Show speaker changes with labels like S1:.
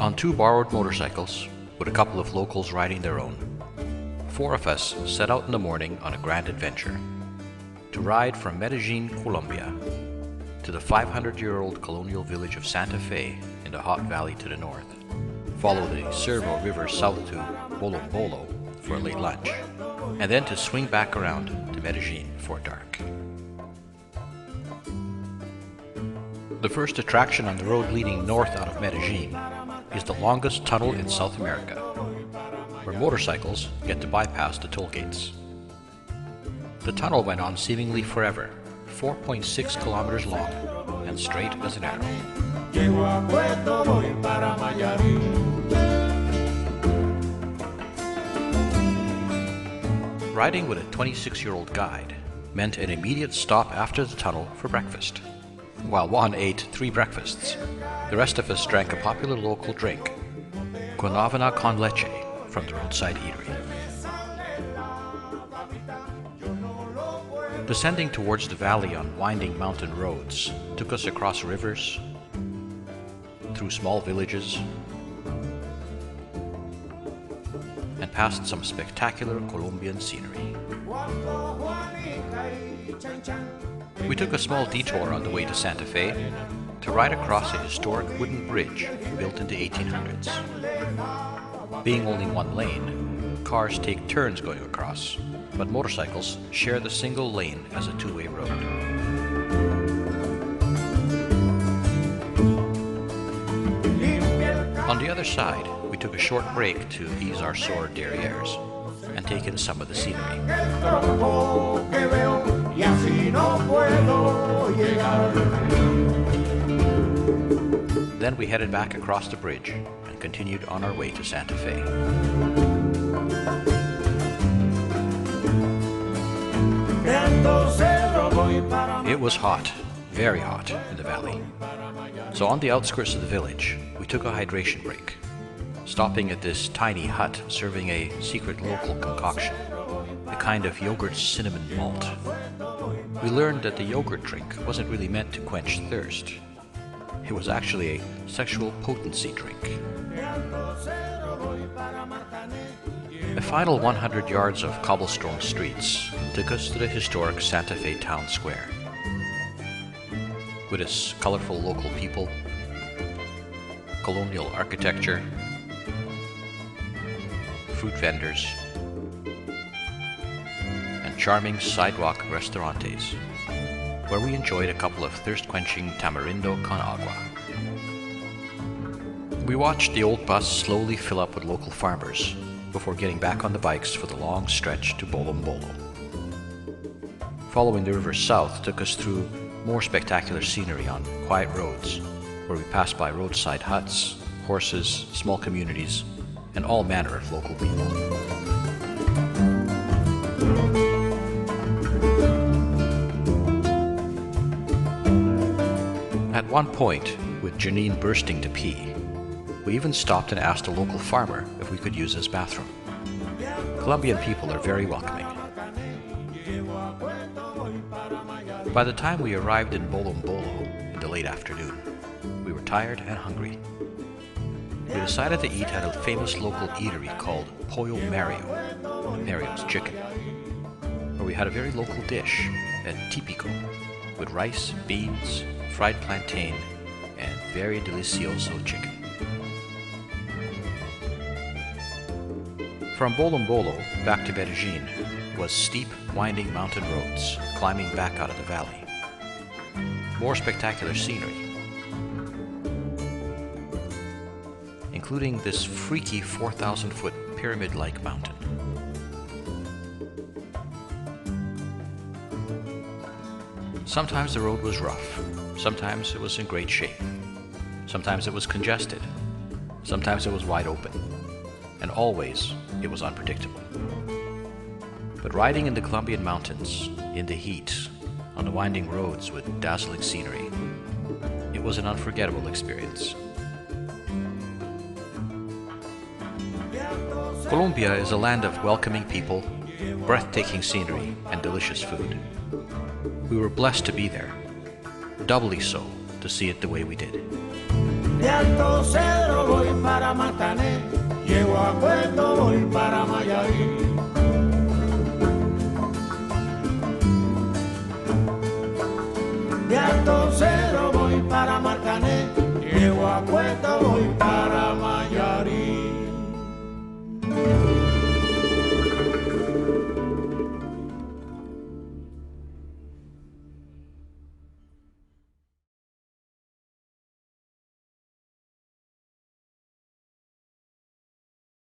S1: On two borrowed motorcycles, with a couple of locals riding their own, 4 of us set out in the morning on a grand adventure to ride from Medellin, Colombia, to the 500-year-old colonial village of Santa Fe in the hot valley to the north, follow the Cerro River south to Bolo Bolo for a late lunch, and then to swing back around to Medellin before dark. The first attraction on the road leading north out of Medellin is the longest tunnel in South America, where motorcycles get to bypass the toll gates. The tunnel went on seemingly forever, 4.6 kilometers long and straight as an arrow. Riding with a 26-year-old guide meant an immediate stop after the tunnel for breakfast. While one ate 3 breakfasts, the rest of us drank a popular local drink, guanábana con leche, from the roadside eatery. Descending towards the valley on winding mountain roads took us across rivers, through small villages, and past some spectacular Colombian scenery. We took a small detour on the way to Santa Fe to ride across a historic wooden bridge built in the 1800s. Being only one lane, cars take turns going across, but motorcycles share the single lane as a two-way road. On the other side, we took a short break to ease our sore derrieres and take in some of the scenery. Then we headed back across the bridge and continued on our way to Santa Fe. It was hot, very hot in the valley. So on the outskirts of the village, we took a hydration break, stopping at this tiny hut serving a secret local concoction, a kind of yogurt cinnamon malt. We learned that the yogurt drink wasn't really meant to quench thirst. It was actually a sexual potency drink. The final 100 yards of cobblestone streets took us to the historic Santa Fe town square, with its colorful local people, colonial architecture, fruit vendors, and charming sidewalk restaurantes, where we enjoyed a couple of thirst-quenching tamarindo con agua. We watched the old bus slowly fill up with local farmers before getting back on the bikes for the long stretch to Bolo Bolo. Following the river south took us through more spectacular scenery on quiet roads, where we passed by roadside huts, horses, small communities, and all manner of local people. At one point, with Janine bursting to pee, we even stopped and asked a local farmer if we could use his bathroom. Colombian people are very welcoming. By the time we arrived in Bolo Bolo in the late afternoon, we were tired and hungry. We decided to eat at a famous local eatery called Pollo Mario, Mario's chicken, where we had a very local dish, a típico, with rice, beans, fried plantain, and very delicioso chicken. From Bolo Bolo back to Medellin was steep, winding mountain roads climbing back out of the valley. More spectacular scenery, including this freaky 4,000-foot pyramid-like mountain. Sometimes the road was rough, sometimes it was in great shape, sometimes it was congested, sometimes it was wide open, and always it was unpredictable. But riding in the Colombian mountains, in the heat, on the winding roads with dazzling scenery, it was an unforgettable experience. Colombia is a land of welcoming people, breathtaking scenery, and delicious food. We were blessed to be there, doubly so to see it the way we did.
S2: De Alto Cedro voy para Matané, llego a Cueto, voy para Mayarí. De Alto Cedro voy para Marcané, llego a Cueto,